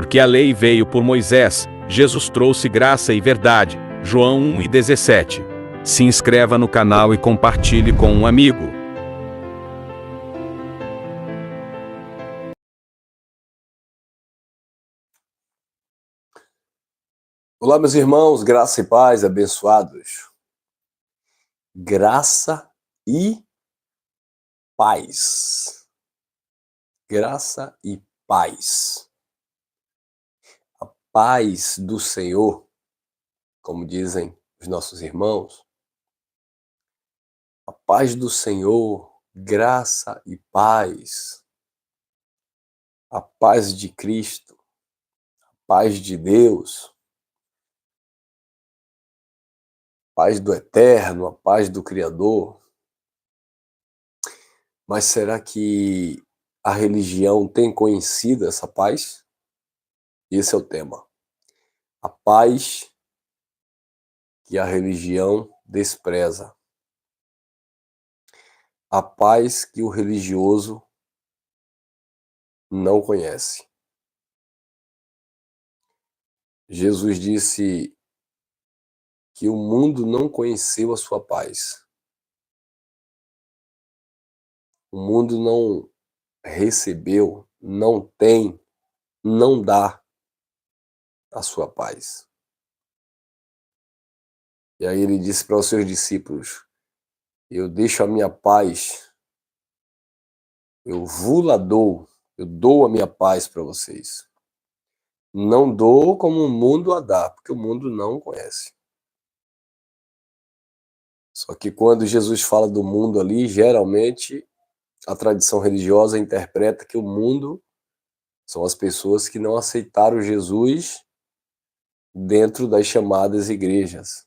Porque a lei veio por Moisés, Jesus trouxe graça e verdade. João 1:17. Se inscreva no canal e compartilhe com um amigo. Olá, meus irmãos, graça e paz, abençoados. Graça e paz. Graça e paz. A paz do Senhor, como dizem os nossos irmãos, a paz do Senhor, graça e paz. A paz de Cristo, a paz de Deus, a paz do Eterno, a paz do Criador. Mas será que a religião tem conhecido essa paz? Esse é o tema. A paz que a religião despreza. A paz que o religioso não conhece. Jesus disse que o mundo não conheceu a sua paz. O mundo não recebeu, não tem, não dá a sua paz. E aí ele disse para os seus discípulos: eu deixo a minha paz, eu vou-la dou, eu dou a minha paz para vocês. Não dou como o mundo a dá, porque o mundo não conhece. Só que quando Jesus fala do mundo ali, geralmente a tradição religiosa interpreta que o mundo são as pessoas que não aceitaram Jesus dentro das chamadas igrejas,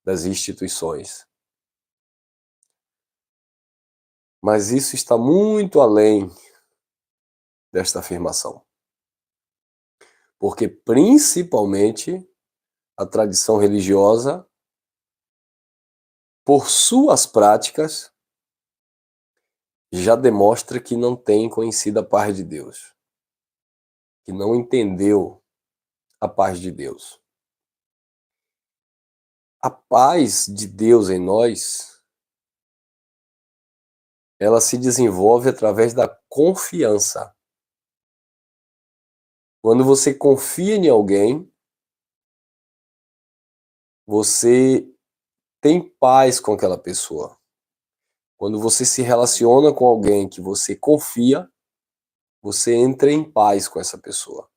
das instituições. Mas isso está muito além desta afirmação. Porque principalmente a tradição religiosa, por suas práticas, já demonstra que não tem conhecido a paz de Deus, que não entendeu a paz de Deus. A paz de Deus em nós, ela se desenvolve através da confiança. Quando você confia em alguém, você tem paz com aquela pessoa. Quando você se relaciona com alguém que você confia, você entra em paz com essa pessoa.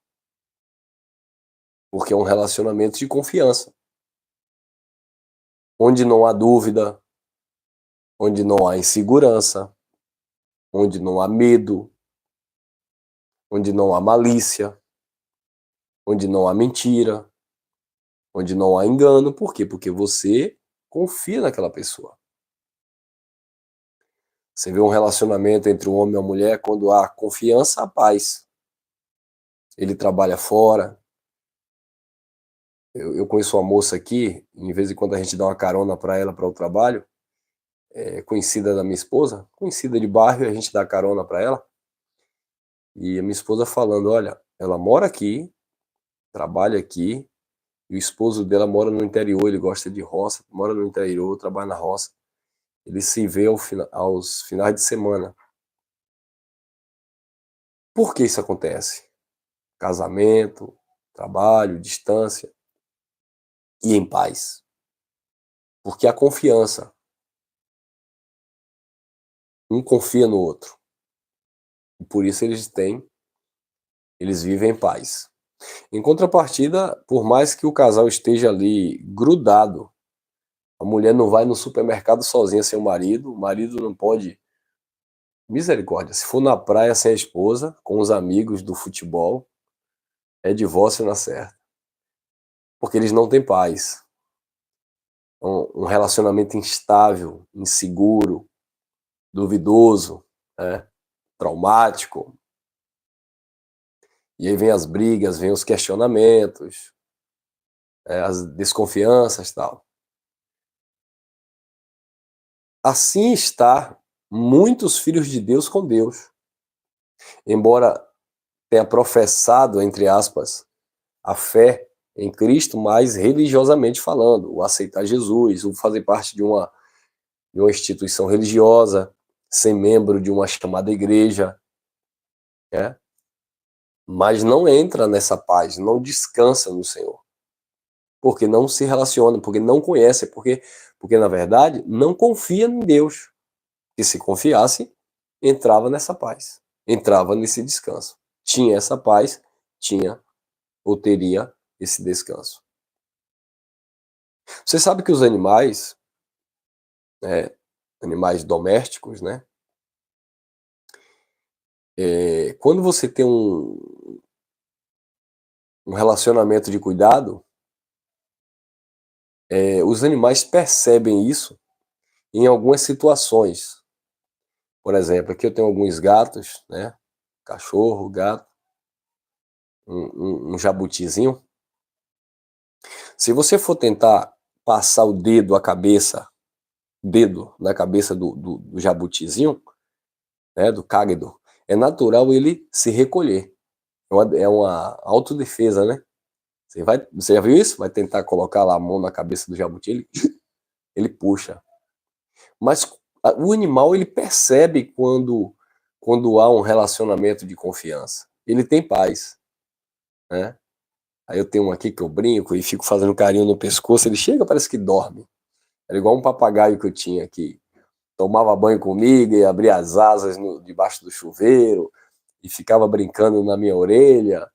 Porque é um relacionamento de confiança. Onde não há dúvida, onde não há insegurança, onde não há medo, onde não há malícia, onde não há mentira, onde não há engano. Por quê? Porque você confia naquela pessoa. Você vê um relacionamento entre um homem e uma mulher, quando há confiança, há paz. Ele trabalha fora. Eu conheço uma moça aqui, em vez de quando a gente dá uma carona para ela para o trabalho, conhecida da minha esposa, conhecida de bairro, a gente dá carona para ela. E a minha esposa falando, olha, ela mora aqui, trabalha aqui, e o esposo dela mora no interior, ele gosta de roça, mora no interior, trabalha na roça. Ele se vê aos finais de semana. Por que isso acontece? Casamento, trabalho, distância e em paz. Porque a confiança. Um confia no outro. E por isso eles vivem em paz. Em contrapartida, por mais que o casal esteja ali grudado, a mulher não vai no supermercado sozinha sem o marido não pode. Misericórdia, se for na praia sem a esposa, com os amigos do futebol, é divórcio na certa. Porque eles não têm paz. Um relacionamento instável, inseguro, duvidoso, né? Traumático. E aí vem as brigas, vem os questionamentos, as desconfianças e tal. Assim está muitos filhos de Deus com Deus. Embora tenha professado, entre aspas, a fé em Cristo, mas religiosamente falando, o aceitar Jesus, o fazer parte de uma instituição religiosa, ser membro de uma chamada igreja, né? Mas não entra nessa paz, não descansa no Senhor, porque não se relaciona, porque não conhece, porque na verdade não confia em Deus. Que se confiasse, entrava nessa paz, entrava nesse descanso. Tinha essa paz, tinha ou teria esse descanso. Você sabe que os animais, animais domésticos, né? Quando você tem um relacionamento de cuidado, os animais percebem isso em algumas situações. Por exemplo, aqui eu tenho alguns gatos, né? Cachorro, gato, um jabutizinho. Se você for tentar passar o dedo na cabeça do jabutizinho, né, do cáguedo, é natural ele se recolher. É uma autodefesa, né? Você já viu isso? Vai tentar colocar lá a mão na cabeça do jabuti, ele puxa. Mas o animal, ele percebe quando há um relacionamento de confiança. Ele tem paz, né? Aí eu tenho um aqui que eu brinco e fico fazendo carinho no pescoço, ele chega, parece que dorme. Era igual um papagaio que eu tinha aqui. Tomava banho comigo e abria as asas debaixo do chuveiro e ficava brincando na minha orelha,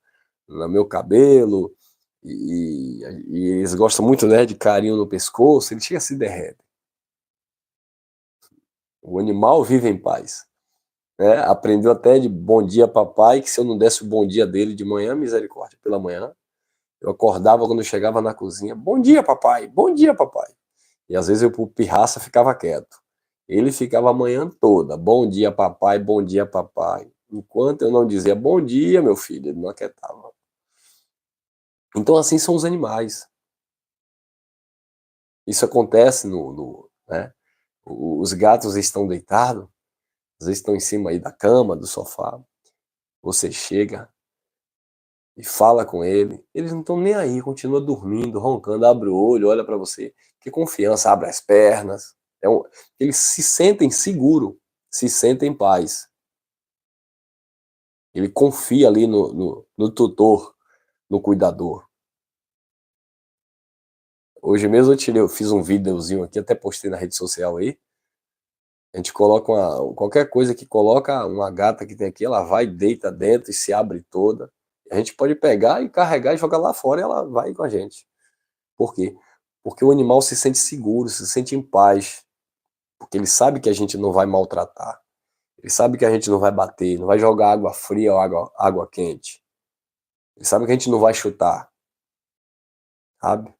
no meu cabelo. E eles gostam muito, né, de carinho no pescoço, ele chega a se derrete. O animal vive em paz, né? Aprendeu até de bom dia papai, que se eu não desse o bom dia dele de manhã, misericórdia, pela manhã, eu acordava quando eu chegava na cozinha, bom dia papai, bom dia papai. E às vezes eu por pirraça ficava quieto. Ele ficava a manhã toda, bom dia papai, bom dia papai. Enquanto eu não dizia bom dia, meu filho, ele não aquietava. Então assim são os animais. Isso acontece né? Os gatos estão deitados, às vezes estão em cima aí da cama, do sofá. Você chega e fala com ele, eles não estão nem aí, continua dormindo, roncando, abre o olho, olha para você. Que confiança, abre as pernas. Eles se sentem seguros, se sentem em paz. Ele confia ali no tutor, no cuidador. Hoje mesmo eu fiz um videozinho aqui, até postei na rede social aí. A gente coloca qualquer coisa que coloca uma gata que tem aqui, ela vai, deita dentro e se abre toda. A gente pode pegar e carregar e jogar lá fora e ela vai com a gente. Por quê? Porque o animal se sente seguro, se sente em paz. Porque ele sabe que a gente não vai maltratar. Ele sabe que a gente não vai bater, não vai jogar água fria ou água quente. Ele sabe que a gente não vai chutar. Sabe?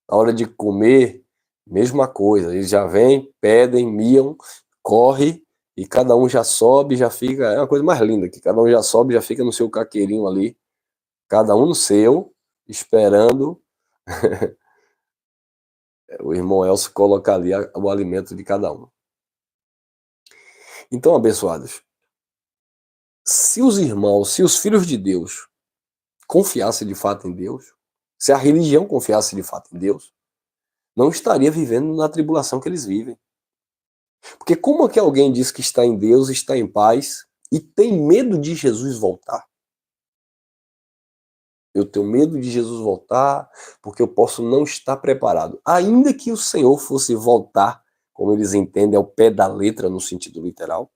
Na hora de comer, mesma coisa. Eles já vêm, pedem, miam, corre e cada um já sobe, já fica. É uma coisa mais linda que cada um já sobe, já fica no seu caqueirinho ali, cada um no seu, esperando o irmão Elcio colocar ali o alimento de cada um. Então, abençoados, se os irmãos, se os filhos de Deus confiassem de fato em Deus, se a religião confiasse de fato em Deus, não estaria vivendo na tribulação que eles vivem. Porque como é que alguém diz que está em Deus, está em paz e tem medo de Jesus voltar? Eu tenho medo de Jesus voltar porque eu posso não estar preparado. Ainda que o Senhor fosse voltar, como eles entendem, ao pé da letra no sentido literal,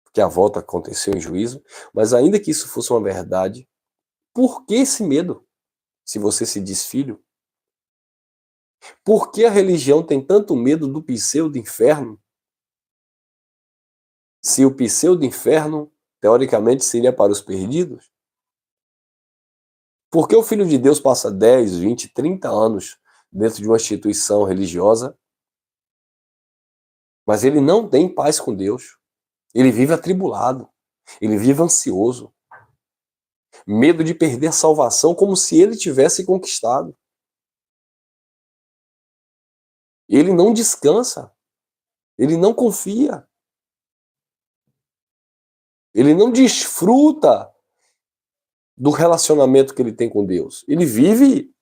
porque a volta aconteceu em juízo, mas ainda que isso fosse uma verdade, por que esse medo? Se você se diz filho? Por que a religião tem tanto medo do pseudo-inferno? Se o pseudo-inferno, teoricamente, seria para os perdidos? Por que o Filho de Deus passa 10, 20, 30 anos dentro de uma instituição religiosa, mas ele não tem paz com Deus? Ele vive atribulado, ele vive ansioso, medo de perder a salvação como se ele tivesse conquistado. Ele não descansa, ele não confia, ele não desfruta do relacionamento que ele tem com Deus. Ele vive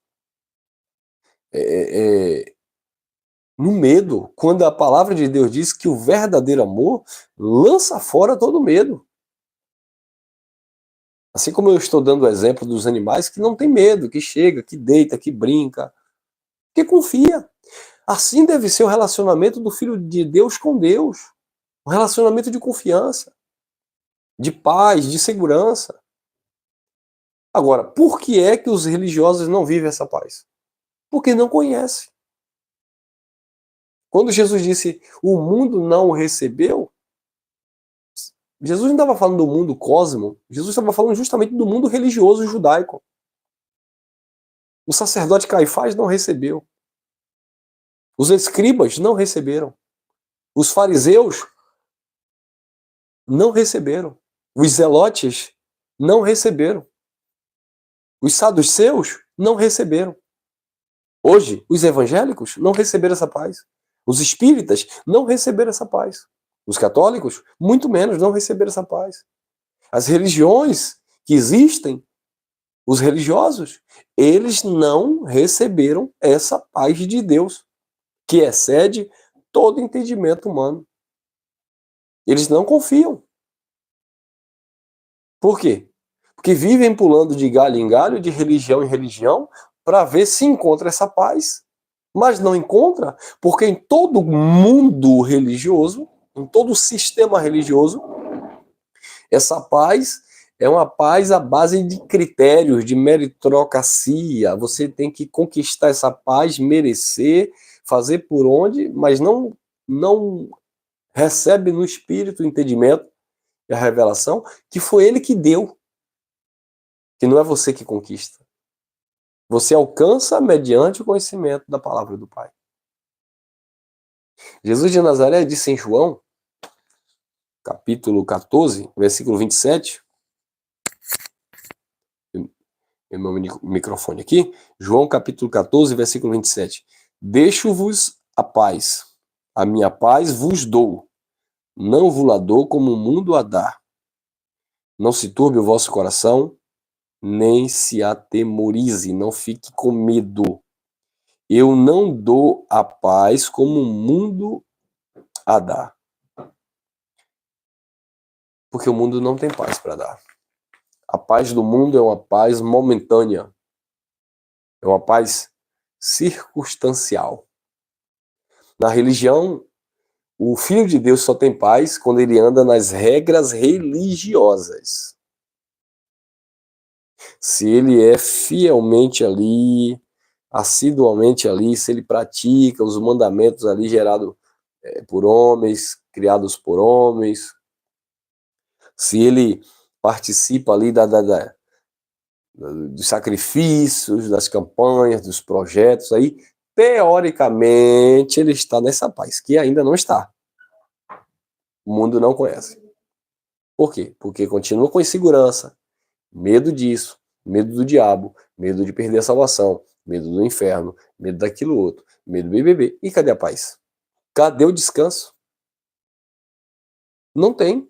no medo, quando a palavra de Deus diz que o verdadeiro amor lança fora todo medo. Assim como eu estou dando o exemplo dos animais que não tem medo, que chega, que deita, que brinca, que confia. Assim deve ser o relacionamento do Filho de Deus com Deus. Um relacionamento de confiança, de paz, de segurança. Agora, por que é que os religiosos não vivem essa paz? Porque não conhecem. Quando Jesus disse, o mundo não o recebeu, Jesus não estava falando do mundo cósmico, Jesus estava falando justamente do mundo religioso judaico. O sacerdote Caifás não recebeu. Os escribas não receberam. Os fariseus não receberam. Os zelotes não receberam. Os saduceus não receberam. Hoje, os evangélicos não receberam essa paz. Os espíritas não receberam essa paz. Os católicos, muito menos, não receberam essa paz. As religiões que existem, os religiosos, eles não receberam essa paz de Deus, que excede todo entendimento humano. Eles não confiam. Por quê? Porque vivem pulando de galho em galho, de religião em religião, para ver se encontra essa paz, mas não encontra, porque em todo mundo religioso, em todo sistema religioso, essa paz é uma paz à base de critérios, de meritocracia. Você tem que conquistar essa paz, merecer, fazer por onde, mas não recebe no espírito o entendimento e a revelação que foi ele que deu, que não é você que conquista. Você alcança mediante o conhecimento da palavra do Pai. Jesus de Nazaré disse em João, capítulo 14, versículo 27, meu microfone aqui, João capítulo 14, versículo 27, deixo-vos a paz, a minha paz vos dou, não vos la dou como o mundo a dá. Não se turbe o vosso coração, nem se atemorize, não fique com medo. Eu não dou a paz como o mundo a dá. Porque o mundo não tem paz para dar. A paz do mundo é uma paz momentânea. É uma paz circunstancial. Na religião, o Filho de Deus só tem paz quando ele anda nas regras religiosas. Se ele é fielmente ali, assiduamente ali, se ele pratica os mandamentos ali gerados por homens, criados por homens, se ele participa ali dos sacrifícios, das campanhas, dos projetos, aí, teoricamente, ele está nessa paz, que ainda não está. O mundo não conhece. Por quê? Porque continua com insegurança, medo disso, medo do diabo, medo de perder a salvação, medo do inferno, medo daquilo outro, medo do BBB. E cadê a paz? Cadê o descanso? Não tem.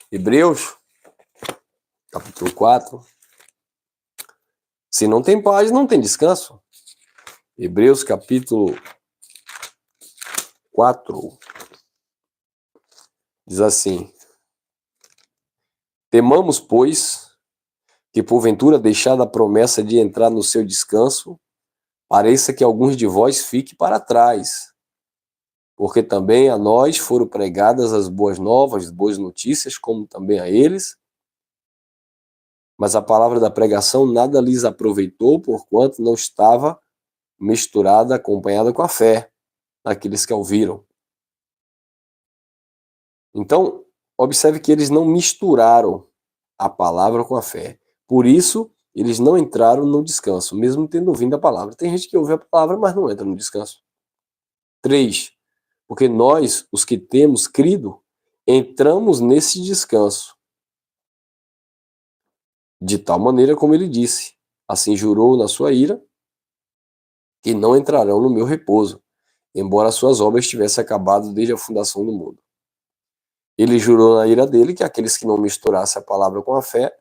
Hebreus, capítulo 4. Se não tem paz, não tem descanso. Hebreus, capítulo 4. Diz assim: temamos, pois, que porventura, deixada a promessa de entrar no seu descanso, pareça que alguns de vós fiquem para trás. Porque também a nós foram pregadas as boas novas, as boas notícias, como também a eles. Mas a palavra da pregação nada lhes aproveitou, porquanto não estava misturada, acompanhada com a fé daqueles que a ouviram. Então, observe que eles não misturaram a palavra com a fé. Por isso, eles não entraram no descanso, mesmo tendo ouvido a palavra. Tem gente que ouve a palavra, mas não entra no descanso. 3. Porque nós, os que temos crido, entramos nesse descanso. De tal maneira como ele disse, assim jurou na sua ira, que não entrarão no meu repouso, embora suas obras tivessem acabado desde a fundação do mundo. Ele jurou na ira dele que aqueles que não misturassem a palavra com a fé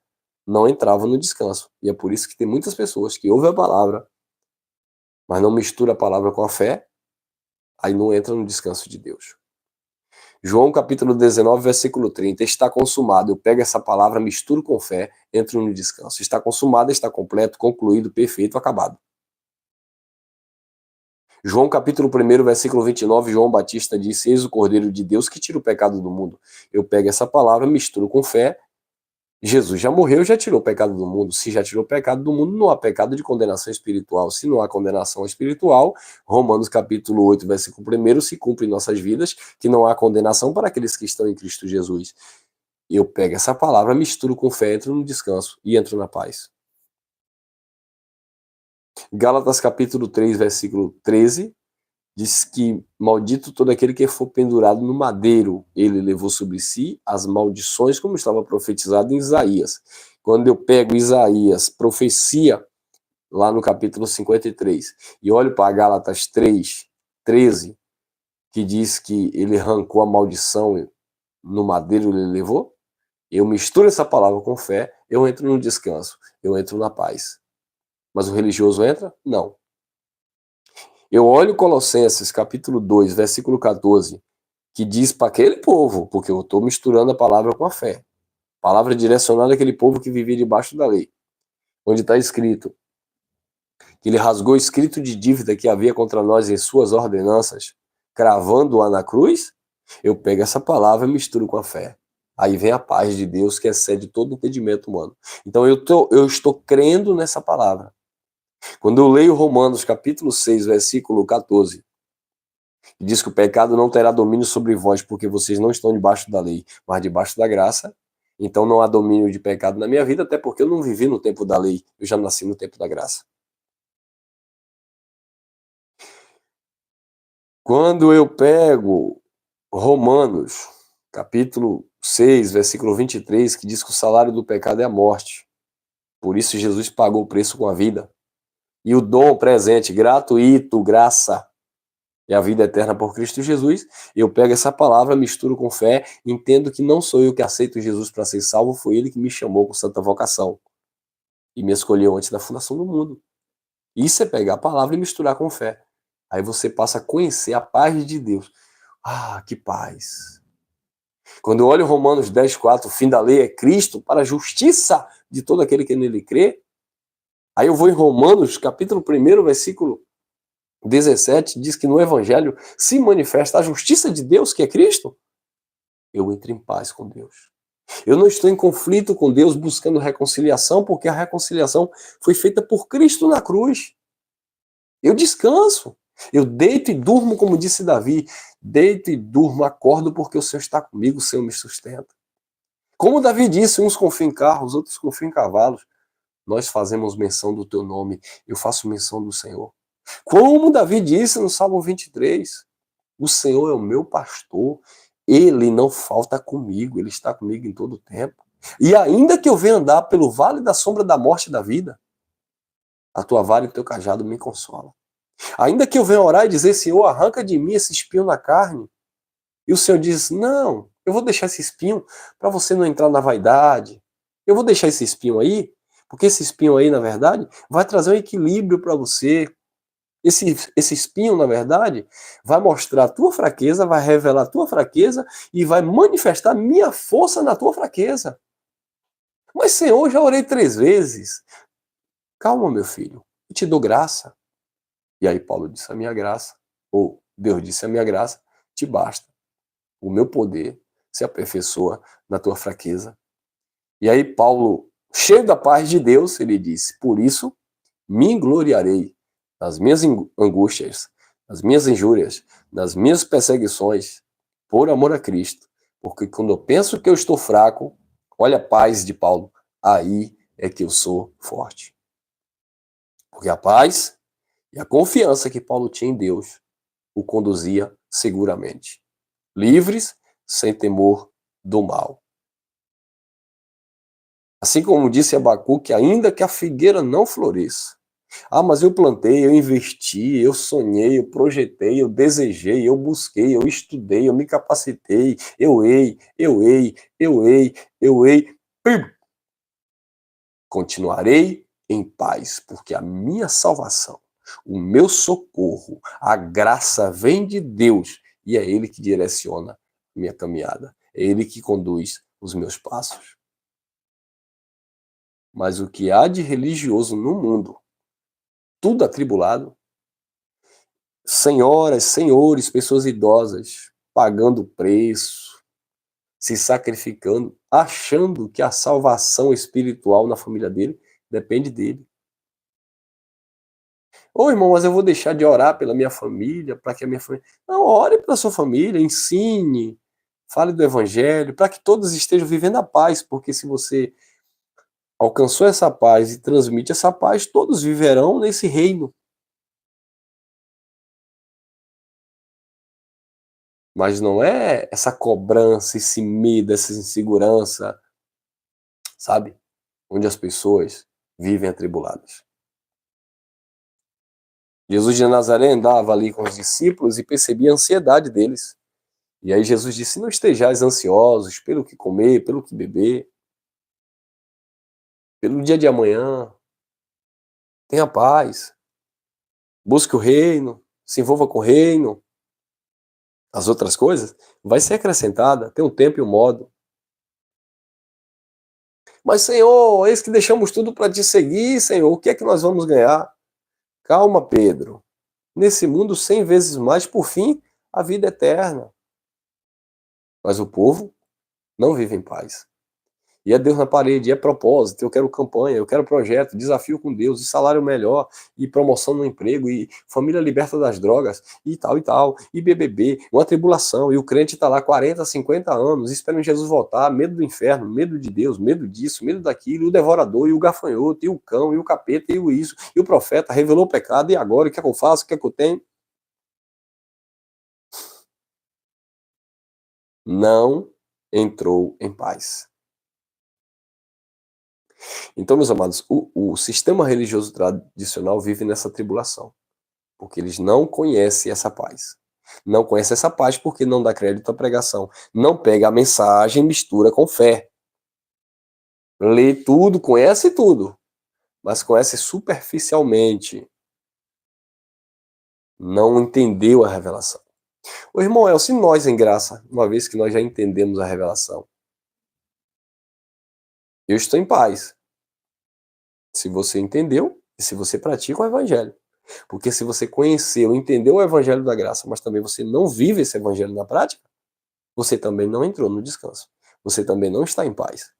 não entravam no descanso. E é por isso que tem muitas pessoas que ouvem a palavra, mas não misturam a palavra com a fé, aí não entra no descanso de Deus. João capítulo 19, versículo 30, está consumado. Eu pego essa palavra, misturo com fé, entro no descanso. Está consumado, está completo, concluído, perfeito, acabado. João capítulo 1, versículo 29, João Batista disse: eis o Cordeiro de Deus que tira o pecado do mundo. Eu pego essa palavra, misturo com fé. Jesus já morreu, já tirou o pecado do mundo. Se já tirou o pecado do mundo, não há pecado de condenação espiritual. Se não há condenação espiritual, Romanos capítulo 8, versículo 1, se cumpre em nossas vidas que não há condenação para aqueles que estão em Cristo Jesus. Eu pego essa palavra, misturo com fé, entro no descanso e entro na paz. Gálatas capítulo 3, versículo 13, diz que maldito todo aquele que for pendurado no madeiro. Ele levou sobre si as maldições, como estava profetizado em Isaías. Quando eu pego Isaías, profecia, lá no capítulo 53, e olho para Gálatas 3, 13, que diz que ele arrancou a maldição no madeiro, ele levou, eu misturo essa palavra com fé, eu entro no descanso, eu entro na paz. Mas o religioso entra? Não. Eu olho Colossenses capítulo 2, versículo 14, que diz para aquele povo, porque eu estou misturando a palavra com a fé, palavra direcionada àquele povo que vivia debaixo da lei, onde está escrito que ele rasgou o escrito de dívida que havia contra nós em suas ordenanças, cravando-a na cruz. Eu pego essa palavra e misturo com a fé. Aí vem a paz de Deus que excede todo entendimento humano. Então eu estou crendo nessa palavra. Quando eu leio Romanos capítulo 6, versículo 14, que diz que o pecado não terá domínio sobre vós, porque vocês não estão debaixo da lei, mas debaixo da graça, então não há domínio de pecado na minha vida, até porque eu não vivi no tempo da lei, eu já nasci no tempo da graça. Quando eu pego Romanos capítulo 6, versículo 23, que diz que o salário do pecado é a morte, por isso Jesus pagou o preço com a vida, e o dom presente, gratuito, graça, e a vida eterna por Cristo Jesus, eu pego essa palavra, misturo com fé, entendo que não sou eu que aceito Jesus para ser salvo, foi Ele que me chamou com santa vocação e me escolheu antes da fundação do mundo. Isso é pegar a palavra e misturar com fé. Aí você passa a conhecer a paz de Deus. Ah, que paz! Quando eu olho Romanos 10, 4, o fim da lei é Cristo para a justiça de todo aquele que nele crê. Aí eu vou em Romanos capítulo 1, versículo 17, diz que no Evangelho se manifesta a justiça de Deus, que é Cristo. Eu entro em paz com Deus. Eu não estou em conflito com Deus buscando reconciliação, porque a reconciliação foi feita por Cristo na cruz. Eu descanso. Eu deito e durmo, como disse Davi. Deito e durmo, acordo porque o Senhor está comigo, o Senhor me sustenta. Como Davi disse, uns confiam em carros, outros confiam em cavalos. Nós fazemos menção do teu nome, eu faço menção do Senhor. Como Davi disse no Salmo 23, o Senhor é o meu pastor, ele não falta comigo, ele está comigo em todo o tempo. E ainda que eu venha andar pelo vale da sombra da morte e da vida, a tua vara e o teu cajado me consolam. Ainda que eu venha orar e dizer, Senhor, arranca de mim esse espinho na carne, e o Senhor diz, não, eu vou deixar esse espinho para você não entrar na vaidade, eu vou deixar esse espinho aí, porque esse espinho aí, na verdade, vai trazer um equilíbrio para você. Esse espinho, na verdade, vai mostrar a tua fraqueza, vai revelar a tua fraqueza e vai manifestar minha força na tua fraqueza. Mas, Senhor, já orei 3 vezes. Calma, meu filho, eu te dou graça. E aí Paulo disse, a minha graça, ou Deus disse, a minha graça te basta. O meu poder se aperfeiçoa na tua fraqueza. E aí Paulo, cheio da paz de Deus, ele disse, por isso me gloriarei nas minhas angústias, nas minhas injúrias, nas minhas perseguições, por amor a Cristo. Porque quando eu penso que eu estou fraco, olha a paz de Paulo, aí é que eu sou forte. Porque a paz e a confiança que Paulo tinha em Deus o conduzia seguramente. Livres, sem temor do mal. Assim como disse Abacuque, ainda que a figueira não floresça. Ah, mas eu plantei, eu investi, eu sonhei, eu projetei, eu desejei, eu busquei, eu estudei, eu me capacitei, eu ei. continuarei em paz, porque a minha salvação, o meu socorro, a graça vem de Deus e é Ele que direciona a minha caminhada. É Ele que conduz os meus passos. Mas o que há de religioso no mundo, tudo atribulado, senhoras, senhores, pessoas idosas, pagando preço, se sacrificando, achando que a salvação espiritual na família dele depende dele. Ô irmão, mas eu vou deixar de orar pela minha família, para que a minha família... Não, ore pela sua família, ensine, fale do evangelho, para que todos estejam vivendo a paz, porque se você alcançou essa paz e transmite essa paz, todos viverão nesse reino. Mas não é essa cobrança, esse medo, essa insegurança, sabe? Onde as pessoas vivem atribuladas. Jesus de Nazaré andava ali com os discípulos e percebia a ansiedade deles. E aí Jesus disse, não estejais ansiosos pelo que comer, pelo que beber, pelo dia de amanhã. Tenha paz. Busque o reino, se envolva com o reino. As outras coisas vai ser acrescentada, tem um tempo e um modo. Mas, Senhor, eis que deixamos tudo para te seguir, Senhor, o que é que nós vamos ganhar? Calma, Pedro. Nesse mundo 100 vezes mais, por fim, a vida eterna. Mas o povo não vive em paz. E é Deus na parede, e é propósito, eu quero campanha, eu quero projeto, desafio com Deus, e salário melhor, e promoção no emprego, e família liberta das drogas, e tal, e BBB, uma tribulação, e o crente está lá 40, 50 anos, esperando Jesus voltar, medo do inferno, medo de Deus, medo disso, medo daquilo, e o devorador, e o gafanhoto, e o cão, e o capeta, e o isso, e o profeta revelou o pecado, e agora, o que é que eu faço, o que é que eu tenho? Não entrou em paz. Então, meus amados, o sistema religioso tradicional vive nessa tribulação, porque eles não conhecem essa paz. Não conhecem essa paz porque não dá crédito à pregação. Não pega a mensagem e mistura com fé. Lê tudo, conhece tudo, mas conhece superficialmente. Não entendeu a revelação. O irmão se nós em graça, uma vez que nós já entendemos a revelação, eu estou em paz. Se você entendeu e se você pratica o evangelho. Porque se você conheceu, entendeu o evangelho da graça, mas também você não vive esse evangelho na prática, você também não entrou no descanso. Você também não está em paz.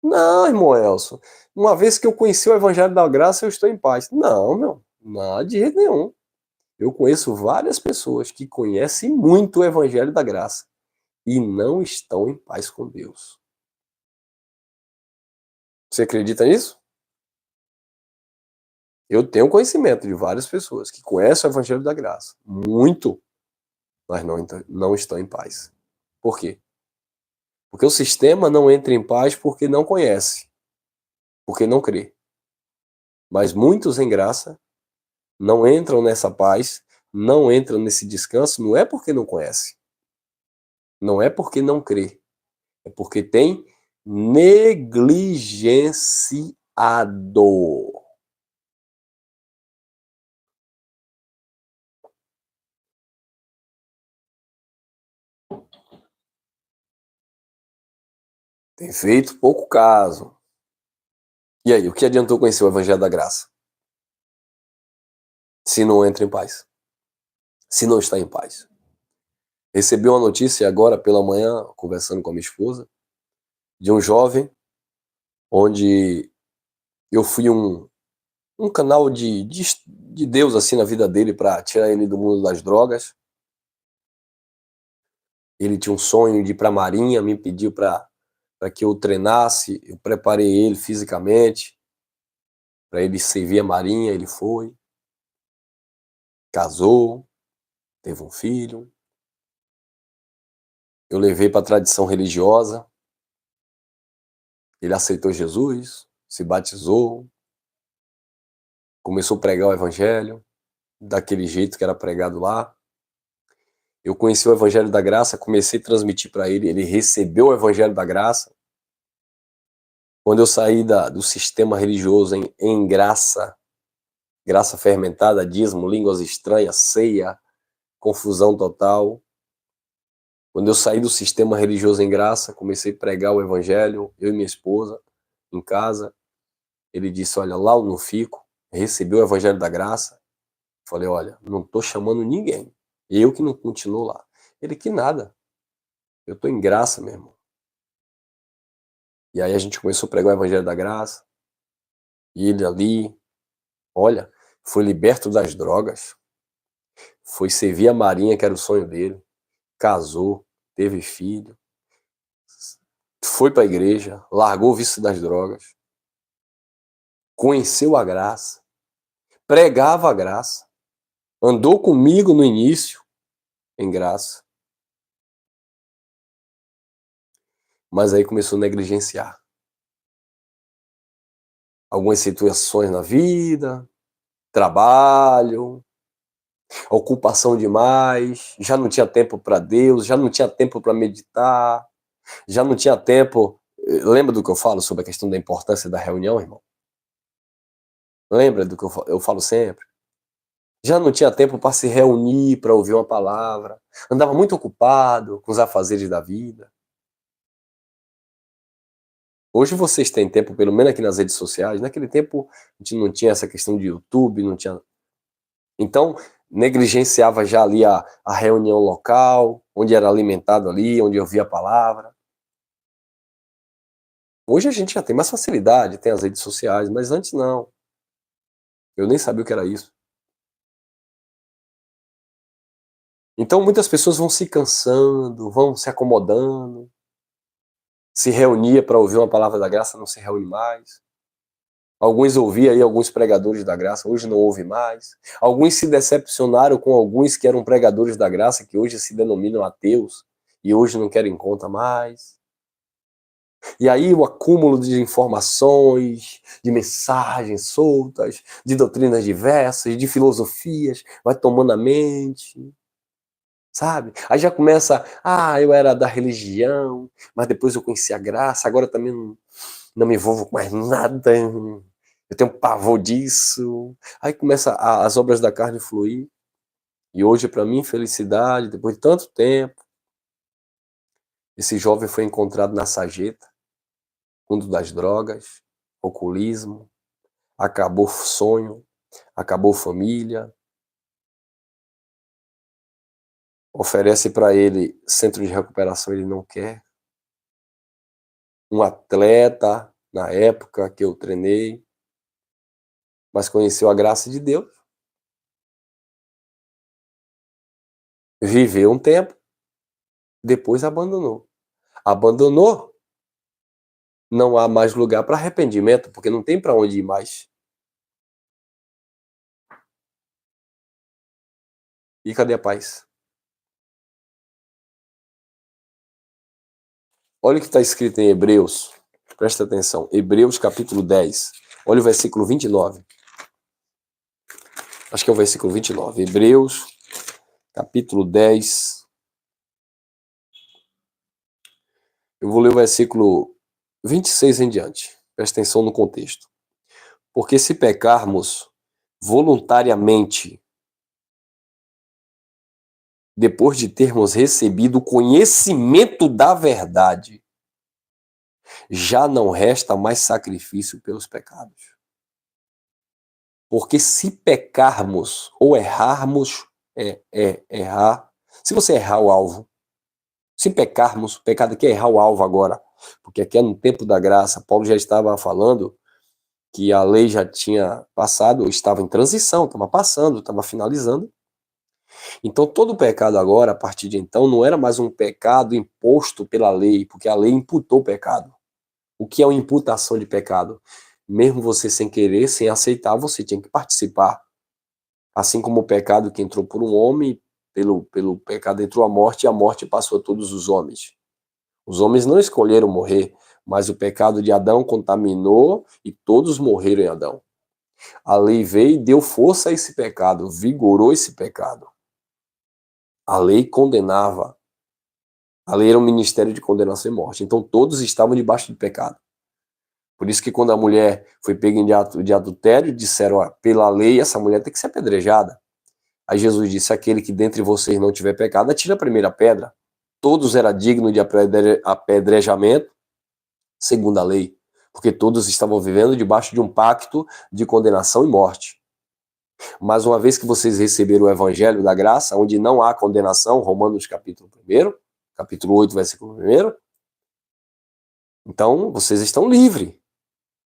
Não, irmão Elson, uma vez que eu conheci o evangelho da graça, eu estou em paz. Não, meu, não, de jeito nenhum. Eu conheço várias pessoas que conhecem muito o evangelho da graça e não estão em paz com Deus. Você acredita nisso? Eu tenho conhecimento de várias pessoas que conhecem o evangelho da graça, muito, mas não estão em paz. Por quê? Porque o sistema não entra em paz porque não conhece, porque não crê. Mas muitos em graça não entram nessa paz, não entram nesse descanso, não é porque não conhece, não é porque não crê, é porque tem negligenciado. Tem feito pouco caso. E aí, o que adiantou conhecer o Evangelho da Graça? Se não entra em paz. Se não está em paz. Recebi uma notícia agora pela manhã, conversando com a minha esposa, de um jovem, onde eu fui um canal de Deus assim na vida dele para tirar ele do mundo das drogas. Ele tinha um sonho de ir para a Marinha, me pediu para que eu treinasse, eu preparei ele fisicamente para ele servir a Marinha, ele foi, casou, teve um filho. Eu levei para a tradição religiosa, ele aceitou Jesus, se batizou, começou a pregar o evangelho, daquele jeito que era pregado lá. Eu conheci o evangelho da graça, comecei a transmitir para ele, ele recebeu o evangelho da graça. Quando eu saí do sistema religioso em graça fermentada, dízimo, línguas estranhas, ceia, confusão total. Quando eu saí do sistema religioso em graça, comecei a pregar o evangelho, eu e minha esposa, em casa. Ele disse, olha, lá eu não fico. Recebi o evangelho da graça. Falei, olha, não estou chamando ninguém. Eu que não continuo lá. Ele, que nada. Eu estou em graça, meu irmão. E aí a gente começou a pregar o evangelho da graça. E ele ali, olha, foi liberto das drogas. Foi servir a Marinha, que era o sonho dele. Casou, teve filho. Foi para a igreja, largou o vício das drogas. Conheceu a graça. Pregava a graça. Andou comigo no início, em graça. Mas aí começou a negligenciar algumas situações na vida, trabalho, ocupação demais, já não tinha tempo para Deus, já não tinha tempo para meditar, já não tinha tempo. Lembra do que eu falo sobre a questão da importância da reunião, irmão? Lembra do que eu falo sempre? Já não tinha tempo para se reunir, para ouvir uma palavra, andava muito ocupado com os afazeres da vida. Hoje vocês têm tempo, pelo menos aqui nas redes sociais. Naquele tempo a gente não tinha essa questão de YouTube, não tinha. Então, negligenciava já ali a reunião local, onde era alimentado ali, onde ouvia a palavra. Hoje a gente já tem mais facilidade, tem as redes sociais, mas antes não. Eu nem sabia o que era isso. Então muitas pessoas vão se cansando, vão se acomodando. Se reunia para ouvir uma palavra da graça, não se reúne mais. Alguns ouviam aí alguns pregadores da graça, hoje não ouve mais. Alguns se decepcionaram com alguns que eram pregadores da graça, que hoje se denominam ateus, e hoje não querem conta mais. E aí o acúmulo de informações, de mensagens soltas, de doutrinas diversas, de filosofias, vai tomando a mente, sabe? Aí já começa, eu era da religião, mas depois eu conheci a graça, agora também não me envolvo com mais nada, eu tenho pavor disso. Aí começa as obras da carne fluir. E hoje, para mim, felicidade, depois de tanto tempo, esse jovem foi encontrado na sarjeta, mundo das drogas, alcoolismo, acabou sonho, acabou família. Oferece para ele centro de recuperação, ele não quer. Um atleta, na época que eu treinei, mas conheceu a graça de Deus. Viveu um tempo, depois abandonou. Abandonou, não há mais lugar para arrependimento, porque não tem para onde ir mais. E cadê a paz? Olha o que está escrito em Hebreus, presta atenção, Hebreus capítulo 10, olha o versículo 29. Acho que é o versículo 29. Hebreus capítulo 10. Eu vou ler o versículo 26 em diante. Presta atenção no contexto. Porque se pecarmos voluntariamente, depois de termos recebido o conhecimento da verdade, já não resta mais sacrifício pelos pecados. Porque se pecarmos ou errarmos, errar. Se você errar o alvo, se pecarmos, o pecado aqui é errar o alvo agora, porque aqui é no tempo da graça. Paulo já estava falando que a lei já tinha passado, estava em transição, estava passando, estava finalizando. Então todo pecado agora, a partir de então, não era mais um pecado imposto pela lei, porque a lei imputou o pecado. O que é uma imputação de pecado? Mesmo você sem querer, sem aceitar, você tinha que participar. Assim como o pecado que entrou por um homem, pelo pecado entrou a morte, e a morte passou a todos os homens. Os homens não escolheram morrer, mas o pecado de Adão contaminou e todos morreram em Adão. A lei veio e deu força a esse pecado, vigorou esse pecado. A lei condenava. A lei era um ministério de condenação e morte. Então todos estavam debaixo de pecado. Por isso que quando a mulher foi pega em ato de adultério, disseram, ó, pela lei, essa mulher tem que ser apedrejada. Aí Jesus disse, aquele que dentre vocês não tiver pecado, atira a primeira pedra. Todos eram dignos de apedrejamento, segundo a lei, porque todos estavam vivendo debaixo de um pacto de condenação e morte. Mas uma vez que vocês receberam o evangelho da graça, onde não há condenação, Romanos capítulo 1, capítulo 8, versículo 1, então vocês estão livres.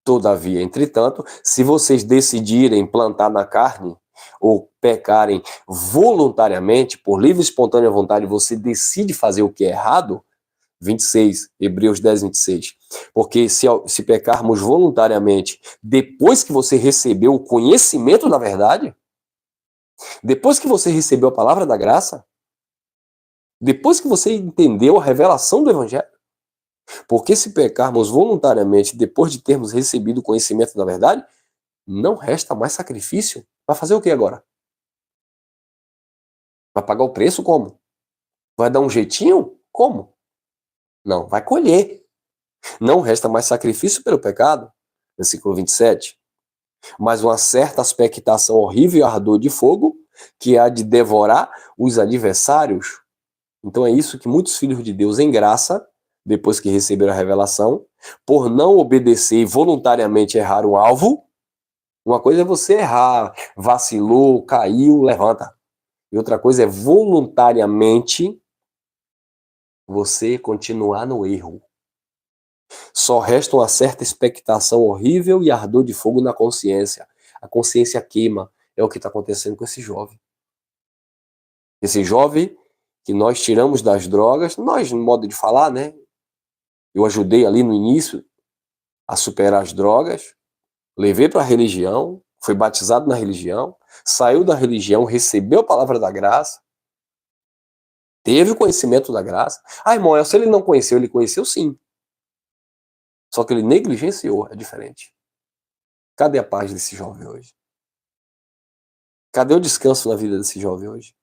Todavia, entretanto, se vocês decidirem plantar na carne ou pecarem voluntariamente, por livre e espontânea vontade, você decide fazer o que é errado, 26, Hebreus 10, 26. Porque se pecarmos voluntariamente, depois que você recebeu o conhecimento da verdade, depois que você recebeu a palavra da graça, depois que você entendeu a revelação do evangelho, porque se pecarmos voluntariamente depois de termos recebido o conhecimento da verdade, não resta mais sacrifício. Vai fazer o que agora? Vai pagar o preço como? Vai dar um jeitinho? Como? Não, vai colher. Não resta mais sacrifício pelo pecado. Versículo 27. Mas uma certa expectação horrível e ardor de fogo que há de devorar os adversários. Então é isso que muitos filhos de Deus em graça, depois que receberam a revelação, por não obedecer e voluntariamente errar o alvo. Uma coisa é você errar, vacilou, caiu, levanta. E outra coisa é voluntariamente você continuar no erro. Só resta uma certa expectação horrível e ardor de fogo na consciência. A consciência queima. É o que está acontecendo com esse jovem. Esse jovem que nós tiramos das drogas, nós, no modo de falar, né? Eu ajudei ali no início a superar as drogas, levei para a religião, foi batizado na religião, saiu da religião, recebeu a palavra da graça, teve o conhecimento da graça. Ah, irmão, se ele não conheceu, ele conheceu sim. Só que ele negligenciou, é diferente. Cadê a paz desse jovem hoje? Cadê o descanso na vida desse jovem hoje?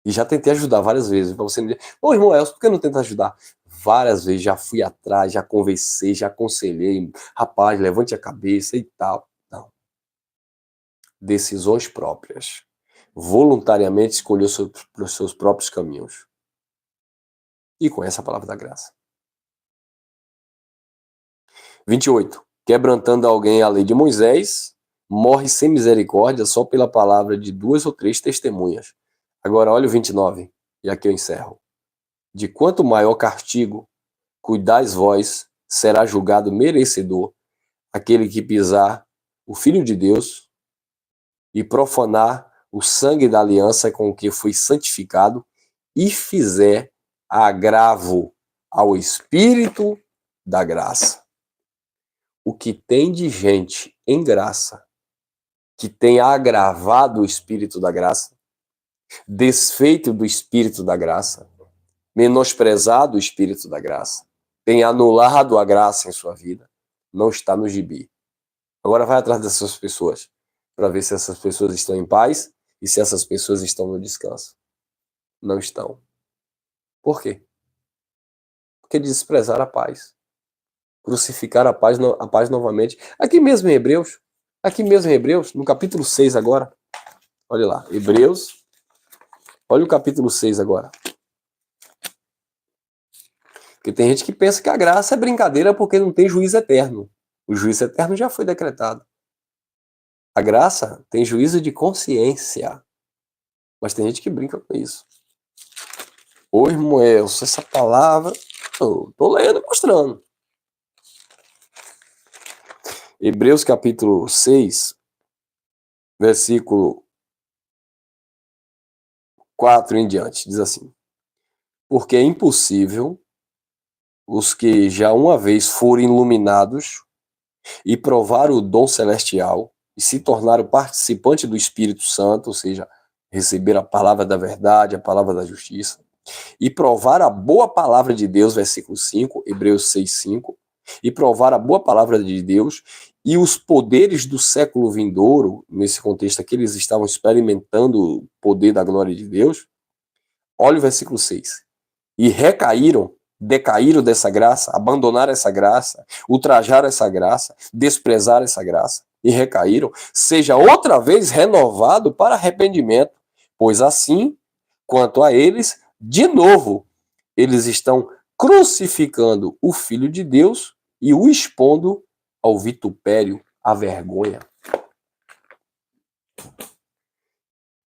E já tentei ajudar várias vezes. Para você me dizer, ô irmão Elcio, por que não tenta ajudar? Várias vezes já fui atrás, já conversei, já aconselhei. Rapaz, levante a cabeça e tal. Não. Decisões próprias. Voluntariamente escolheu os seus próprios caminhos. E conhece a palavra da graça. 28. Quebrantando alguém a lei de Moisés, morre sem misericórdia só pela palavra de 2 ou 3 testemunhas. Agora olha o 29, e aqui eu encerro. De quanto maior castigo cuidais vós, será julgado merecedor aquele que pisar o Filho de Deus e profanar o sangue da aliança com o que foi santificado e fizer agravo ao Espírito da graça. O que tem de gente em graça que tem agravado o Espírito da graça, desfeito do Espírito da graça, menosprezado o Espírito da graça, tem anulado a graça em sua vida, não está no gibi. Agora vai atrás dessas pessoas, para ver se essas pessoas estão em paz e se essas pessoas estão no descanso. Não estão. Por quê? Porque desprezaram a paz. Crucificaram a paz novamente. Aqui mesmo em Hebreus, no capítulo 6 agora. Olha lá, Hebreus. Olha o capítulo 6 agora. Porque tem gente que pensa que a graça é brincadeira porque não tem juízo eterno. O juízo eterno já foi decretado. A graça tem juízo de consciência. Mas tem gente que brinca com isso. Ô, irmão Elcio, essa palavra... Tô lendo e mostrando. Hebreus capítulo 6, versículo 4 em diante. Diz assim. Porque é impossível os que já uma vez foram iluminados e provaram o dom celestial e se tornaram participantes do Espírito Santo, ou seja, receberam a palavra da verdade, a palavra da justiça, e provaram a boa palavra de Deus, versículo 5, Hebreus 6, 5, e provaram a boa palavra de Deus e os poderes do século vindouro, nesse contexto aqui, eles estavam experimentando o poder da glória de Deus. Olha o versículo 6. E recaíram decaíram dessa graça, abandonaram essa graça, ultrajaram essa graça, desprezaram essa graça e recaíram, seja outra vez renovado para arrependimento, pois assim, quanto a eles, de novo, eles estão crucificando o Filho de Deus e o expondo ao vitupério, à vergonha.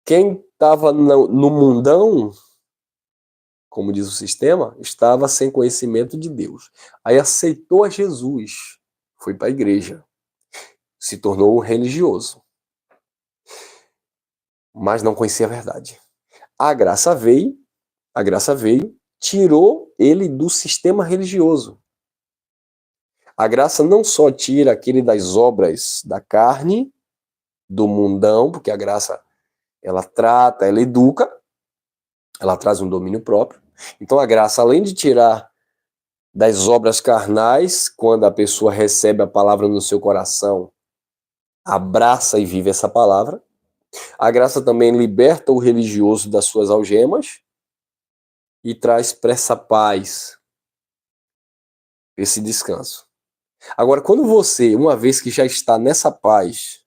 Quem estava no mundão, como diz o sistema, estava sem conhecimento de Deus. Aí aceitou a Jesus, foi para a igreja, se tornou um religioso, mas não conhecia a verdade. A graça veio, tirou ele do sistema religioso. A graça não só tira aquele das obras da carne, do mundão, porque a graça, ela trata, ela educa, ela traz um domínio próprio. Então a graça, além de tirar das obras carnais, quando a pessoa recebe a palavra no seu coração, abraça e vive essa palavra, a graça também liberta o religioso das suas algemas e traz para essa paz, esse descanso. Agora, quando você, uma vez que já está nessa paz,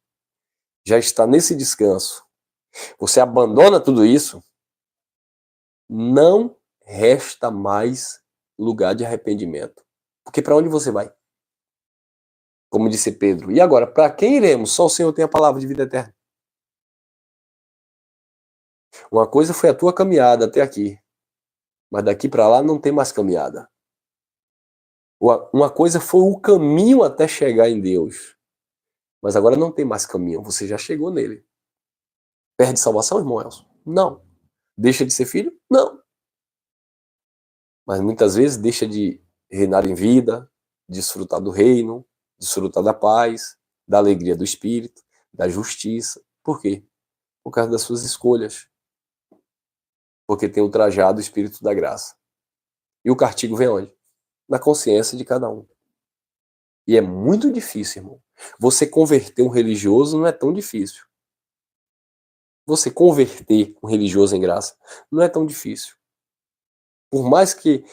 já está nesse descanso, você abandona tudo isso, não resta mais lugar de arrependimento. Porque para onde você vai? Como disse Pedro. E agora, para quem iremos? Só o Senhor tem a palavra de vida eterna. Uma coisa foi a tua caminhada até aqui, mas daqui para lá não tem mais caminhada. Uma coisa foi o caminho até chegar em Deus, mas agora não tem mais caminho, você já chegou nele. Perde salvação, irmão Elson? Não. Deixa de ser filho? Não. Mas muitas vezes deixa de reinar em vida, desfrutar do reino, desfrutar da paz, da alegria do Espírito, da justiça. Por quê? Por causa das suas escolhas. Porque tem ultrajado o Espírito da graça. E o castigo vem onde? Na consciência de cada um. E é muito difícil, irmão. Você converter um religioso não é tão difícil. Você converter um religioso em graça não é tão difícil. Por mais que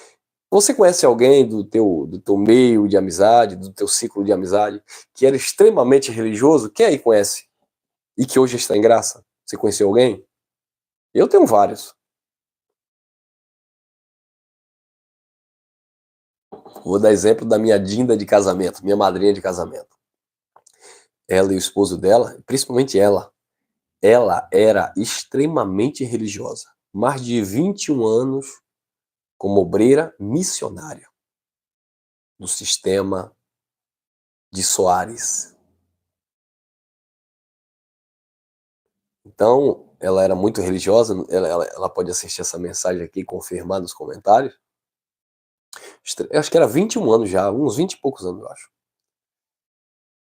você conhece alguém do teu meio de amizade, do teu ciclo de amizade, que era extremamente religioso, quem aí conhece? E que hoje está em graça? Você conheceu alguém? Eu tenho vários. Vou dar exemplo da minha Dinda de casamento, minha madrinha de casamento. Ela e o esposo dela, principalmente ela era extremamente religiosa. Mais de 21 anos como obreira missionária do sistema de Soares. Então, ela era muito religiosa, ela pode assistir essa mensagem aqui e confirmar nos comentários. Eu acho que era 21 anos já, uns 20 e poucos anos, eu acho.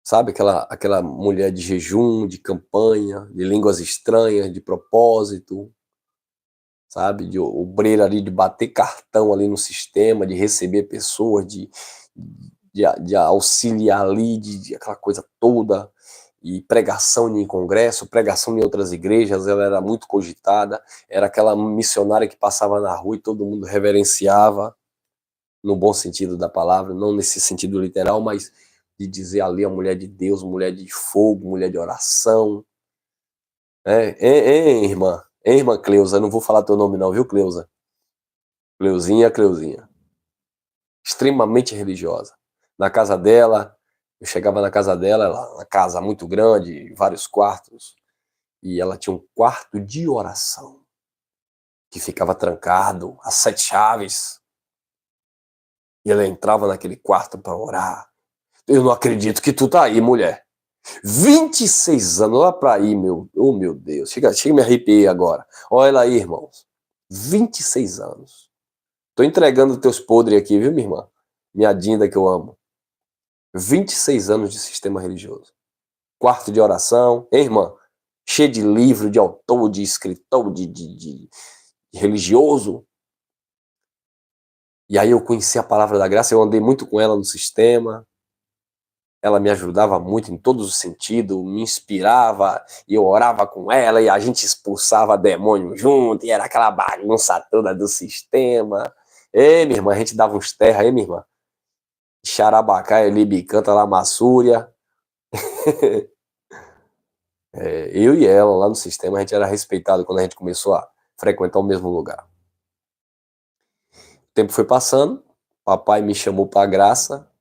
Sabe, aquela mulher de jejum, de campanha, de línguas estranhas, de propósito, sabe, de obreira ali, de bater cartão ali no sistema, de receber pessoas, de auxiliar ali, de aquela coisa toda, e pregação em congresso, pregação em outras igrejas, ela era muito cogitada, era aquela missionária que passava na rua e todo mundo reverenciava, no bom sentido da palavra, não nesse sentido literal, mas de dizer ali a mulher de Deus, mulher de fogo, mulher de oração. Irmã? Irmã Cleusa, não vou falar teu nome não, viu, Cleusa? Cleuzinha. Extremamente religiosa. Na casa dela, eu chegava na casa dela, uma casa muito grande, vários quartos, e ela tinha um quarto de oração, que ficava trancado, às 7 chaves. E ela entrava naquele quarto para orar. Eu não acredito que tu tá aí, mulher. 26 anos, olha pra aí, meu Deus. Chega a me arrepiar agora. Olha ela aí, irmãos. 26 anos. Tô entregando teus podres aqui, viu, minha irmã? Minha Dinda que eu amo. 26 anos de sistema religioso. Quarto de oração, hein, irmã? Cheio de livro, de autor, de escritor, de religioso. E aí eu conheci a palavra da graça, eu andei muito com ela no sistema. Ela me ajudava muito em todos os sentidos, me inspirava, e eu orava com ela, e a gente expulsava demônio junto, e era aquela bagunça toda do sistema. Ei, minha irmã, a gente dava uns terra aí, minha irmã. Xarabacaia, Libicanta, Lamassúria. Eu e ela, lá no sistema, a gente era respeitado quando a gente começou a frequentar o mesmo lugar. O tempo foi passando, papai me chamou para a graça,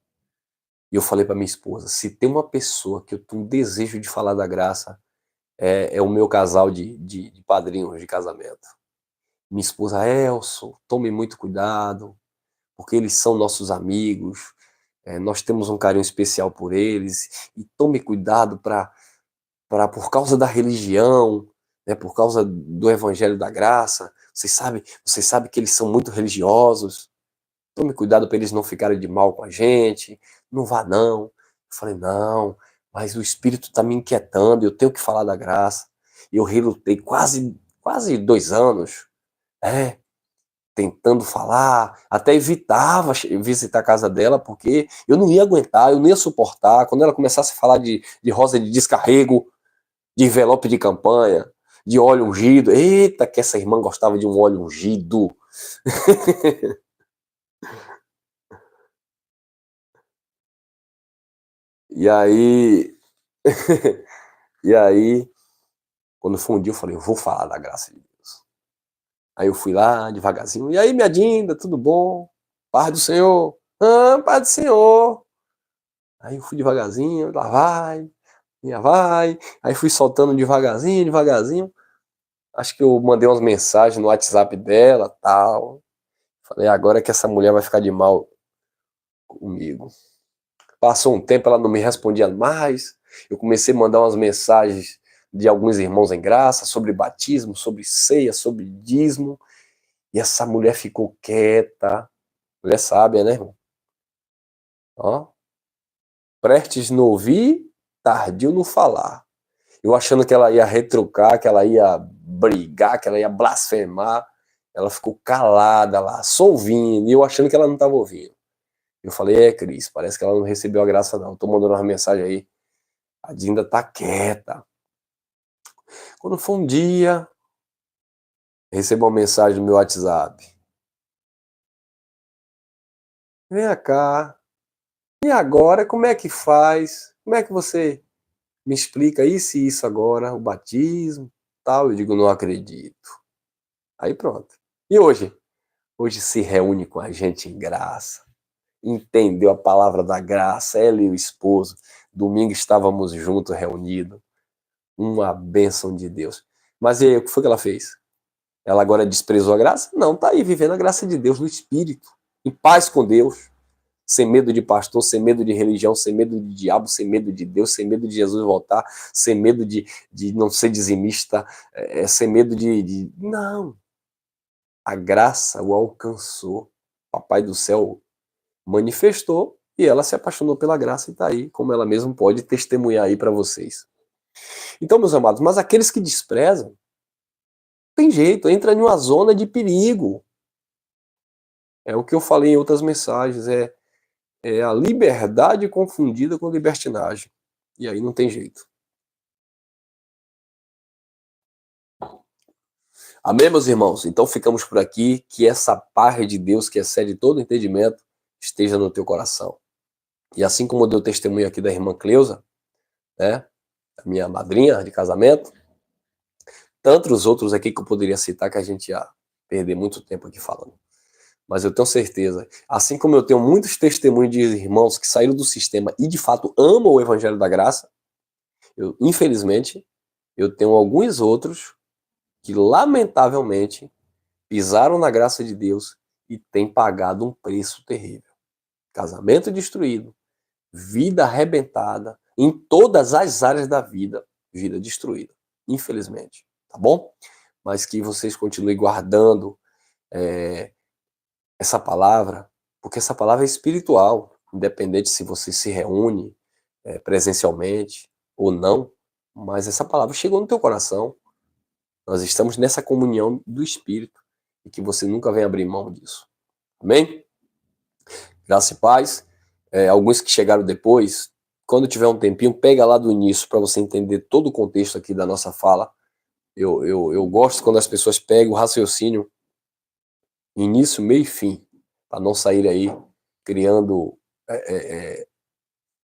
e eu falei para minha esposa, se tem uma pessoa que eu tenho um desejo de falar da graça, é o meu casal de padrinhos de casamento. Minha esposa, Elson, tome muito cuidado, porque eles são nossos amigos, nós temos um carinho especial por eles, e tome cuidado por causa da religião, né, por causa do evangelho da graça, vocês sabem que eles são muito religiosos, tome cuidado para eles não ficarem de mal com a gente, não vá não. Eu falei, não, mas o Espírito está me inquietando, eu tenho que falar da graça. E eu relutei quase 2 anos, tentando falar, até evitava visitar a casa dela, porque eu não ia aguentar, eu não ia suportar, quando ela começasse a falar de rosa de descarrego, de envelope de campanha, de óleo ungido, eita, que essa irmã gostava de um óleo ungido. E aí, e aí, quando foi um dia, eu falei, eu vou falar da graça de Deus. Aí eu fui lá, devagarzinho, e aí, minha Dinda, tudo bom? Paz do Senhor. Ah, paz do Senhor. Aí eu fui devagarzinho, lá vai. Aí fui soltando devagarzinho. Acho que eu mandei umas mensagens no WhatsApp dela, tal. Falei, agora é que essa mulher vai ficar de mal comigo. Passou um tempo, ela não me respondia mais. Eu comecei a mandar umas mensagens de alguns irmãos em graça sobre batismo, sobre ceia, sobre dízimo. E essa mulher ficou quieta. Mulher sábia, né, irmão? Ó, prestes no ouvir, tardio no falar. Eu achando que ela ia retrucar, que ela ia brigar, que ela ia blasfemar. Ela ficou calada lá, só ouvindo. E eu achando que ela não estava ouvindo. Eu falei, Cris, parece que ela não recebeu a graça não. Tô mandando uma mensagem aí. A Dinda tá quieta. Quando foi um dia, recebo uma mensagem no meu WhatsApp. Vem cá. E agora, como é que faz? Como é que você me explica isso e isso agora? O batismo, tal. Eu digo, não acredito. Aí pronto. E hoje? Hoje se reúne com a gente em graça. Entendeu a palavra da graça, ela e o esposo. Domingo estávamos juntos, reunidos. Uma bênção de Deus. Mas e aí, o que foi que ela fez? Ela agora desprezou a graça? Não, tá aí vivendo a graça de Deus no Espírito, em paz com Deus, sem medo de pastor, sem medo de religião, sem medo de diabo, sem medo de Deus, sem medo de Jesus voltar, sem medo de não ser dizimista, sem medo Não. A graça o alcançou. Papai do céu manifestou e ela se apaixonou pela graça e tá aí, como ela mesma pode testemunhar aí para vocês. Então, meus amados, mas aqueles que desprezam, tem jeito, entra em uma zona de perigo. É o que eu falei em outras mensagens, é a liberdade confundida com libertinagem. E aí não tem jeito. Amém, meus irmãos? Então ficamos por aqui, que essa paz de Deus, que excede todo entendimento, esteja no teu coração. E assim como eu dei o testemunho aqui da irmã Cleusa, né, a minha madrinha de casamento, tantos outros aqui que eu poderia citar que a gente ia perder muito tempo aqui falando. Mas eu tenho certeza, assim como eu tenho muitos testemunhos de irmãos que saíram do sistema e de fato amam o Evangelho da Graça, infelizmente, eu tenho alguns outros que lamentavelmente pisaram na graça de Deus e têm pagado um preço terrível. Casamento destruído, vida arrebentada, em todas as áreas da vida, vida destruída, infelizmente, tá bom? Mas que vocês continuem guardando essa palavra, porque essa palavra é espiritual, independente se você se reúne presencialmente ou não, mas essa palavra chegou no teu coração. Nós estamos nessa comunhão do Espírito e que você nunca venha abrir mão disso. Amém? Graça e paz. Alguns que chegaram depois, quando tiver um tempinho, pega lá do início para você entender todo o contexto aqui da nossa fala. Eu gosto quando as pessoas pegam o raciocínio início, meio e fim. para não sair aí criando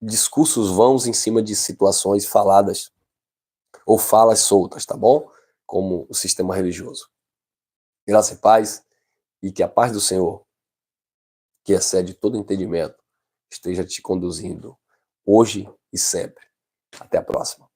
discursos vãos em cima de situações faladas ou falas soltas, tá bom? Como o sistema religioso. Graça e paz, e que a paz do Senhor, que excede todo entendimento, esteja te conduzindo hoje e sempre. Até a próxima.